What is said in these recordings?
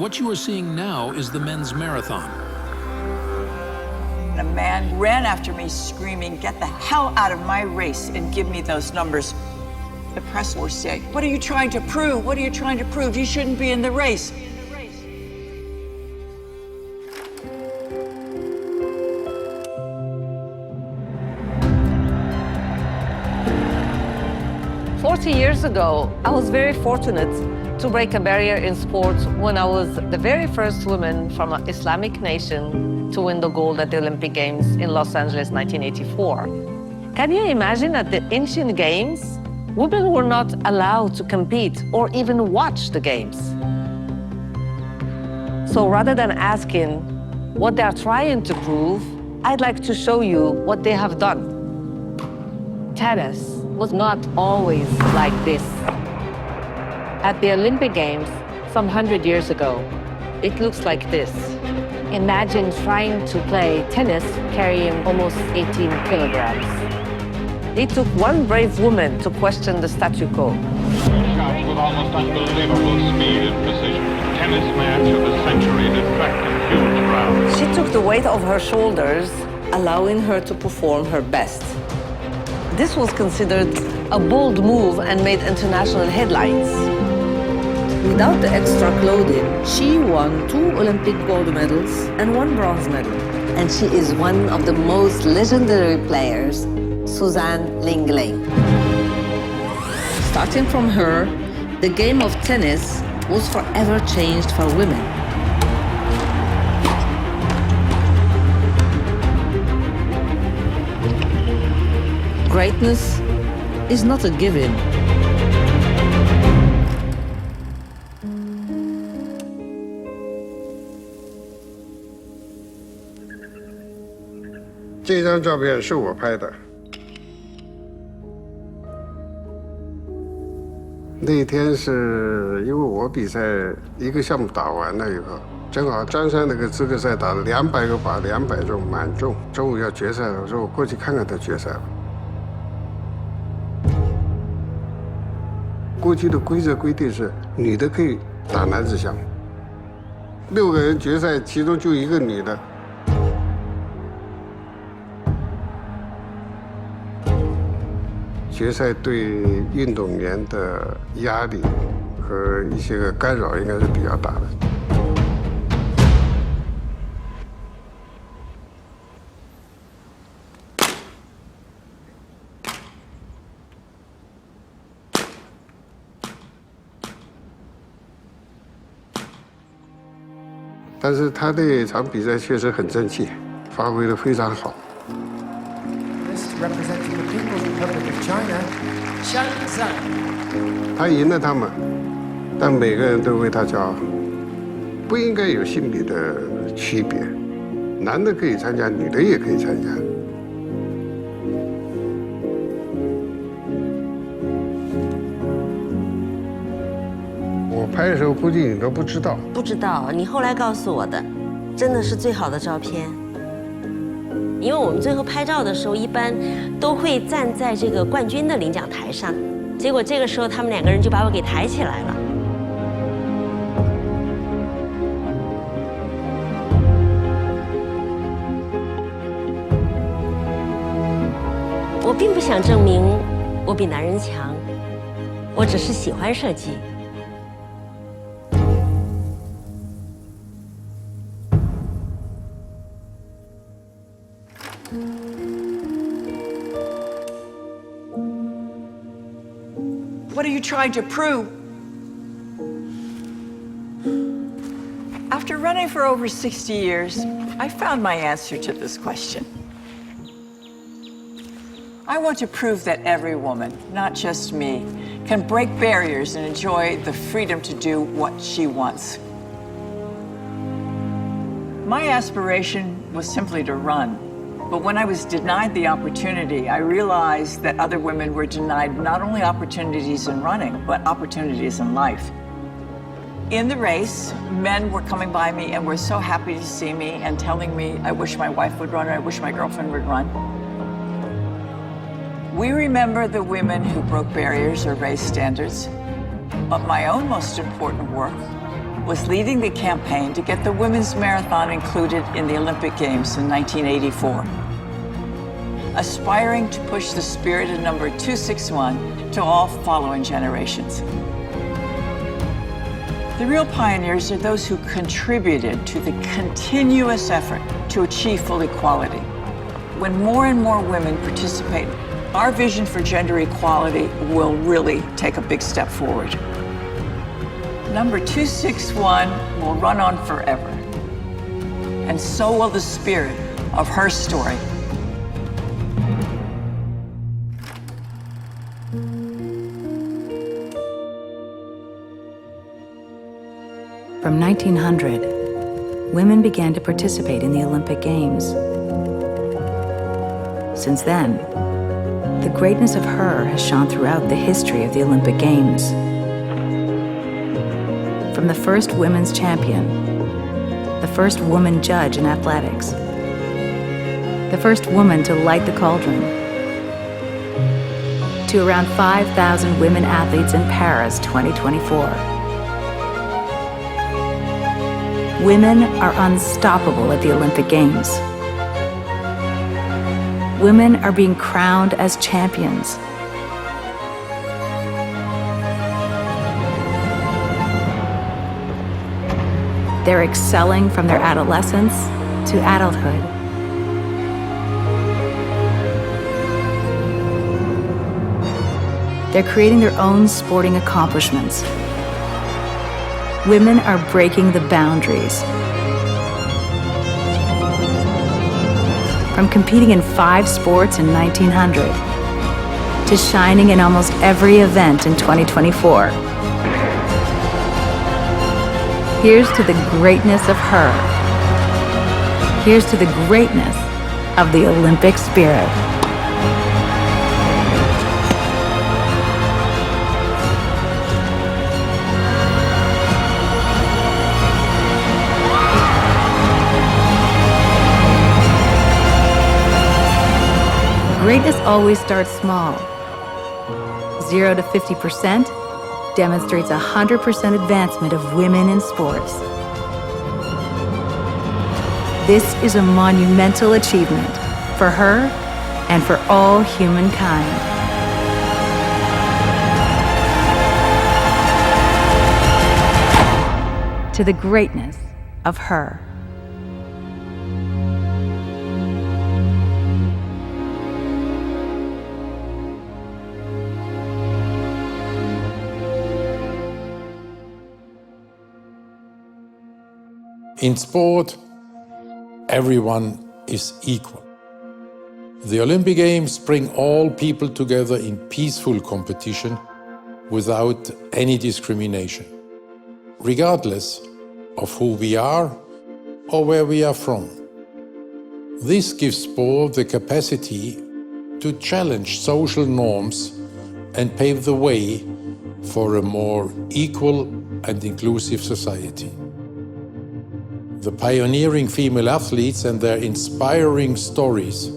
What you are seeing now is the men's marathon. A man ran after me screaming, "Get the hell out of my race and give me those numbers." The press were saying, "What are you trying to prove? What are you trying to prove? You shouldn't be in the race." Years ago, I was very fortunate to break a barrier in sports when I was the very first woman from an Islamic nation to win the gold at the Olympic Games in Los Angeles, 1984. Can you imagine at the ancient games, women were not allowed to compete or even watch the games? So rather than asking what they are trying to prove, I'd like to show you what they have done. Tennis was not always like this. At the Olympic Games, some 100 years ago, it looks like this. Imagine trying to play tennis carrying almost 18 kilograms. It took one brave woman to question the statu quo. Shots with almost unbelievable speed and precision. Tennis match of the century that attracted huge crowds. She took the weight off her shoulders, allowing her to perform her best. This was considered a bold move and made international headlines. Without the extra clothing, she won 2 Olympic gold medals and 1 bronze medal. And she is one of the most legendary players, Suzanne Lenglen. Starting from her, the game of tennis was forever changed for women. Greatness is not a given.这张照片是我拍的。那天是因为我比赛一个项目打完了以后，正好张山那个资格赛打了200个靶，200中满中，中午要决赛了，我说我过去看看他决赛吧。过去的规则规定是女的可以打男子项目，6个人决赛，其中就1个女的。决赛对运动员的压力和一些个干扰应该是比较大的。但是他这场比赛确实很争气，发挥得非常好。他赢了他们，但每个人都为他骄傲。不应该有性别的区别，男的可以参加，女的也可以参加。我拍的时候估计你都不知道。不知道，你后来告诉我的，真的是最好的照片。因为我们最后拍照的时候，一般都会站在这个冠军的领奖台上，结果这个时候他们2个人就把我给抬起来了。我并不想证明我比男人强，我只是喜欢射击。What are you trying to prove? After running for over 60 years, I found my answer to this question. I want to prove that every woman, not just me, can break barriers and enjoy the freedom to do what she wants. My aspiration was simply to run. But when I was denied the opportunity, I realized that other women were denied not only opportunities in running, but opportunities in life. In the race, men were coming by me and were so happy to see me and telling me, I wish my wife would run or I wish my girlfriend would run. We remember the women who broke barriers or raised standards, but my own most important work was leading the campaign to get the women's marathon included in the Olympic Games in 1984, aspiring to push the spirit of number 261 to all following generations. The real pioneers are those who contributed to the continuous effort to achieve full equality. When more and more women participate, our vision for gender equality will really take a big step forward. Number 261 will run on forever, and so will the spirit of her story. From 1900, women began to participate in the Olympic Games. Since then, the greatness of her has shone throughout the history of the Olympic Games. From the first women's champion, the first woman judge in athletics, the first woman to light the cauldron, to around 5,000 women athletes in Paris 2024. Women are unstoppable at the Olympic Games. Women are being crowned as champions. They're excelling from their adolescence to adulthood. They're creating their own sporting accomplishments. Women are breaking the boundaries. From competing in 5 sports in 1900 to shining in almost every event in 2024. Here's to the greatness of her. Here's to the greatness of the Olympic spirit. Greatness always starts small. 0 to 50% demonstrates 100% advancement of women in sports. This is a monumental achievement for her and for all humankind. To the greatness of her. In sport, everyone is equal. The Olympic Games bring all people together in peaceful competition without any discrimination, regardless of who we are or where we are from. This gives sport the capacity to challenge social norms and pave the way for a more equal and inclusive society. The pioneering female athletes and their inspiring stories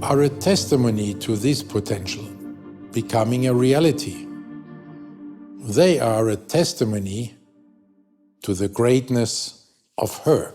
are a testimony to this potential becoming a reality. They are a testimony to the greatness of her.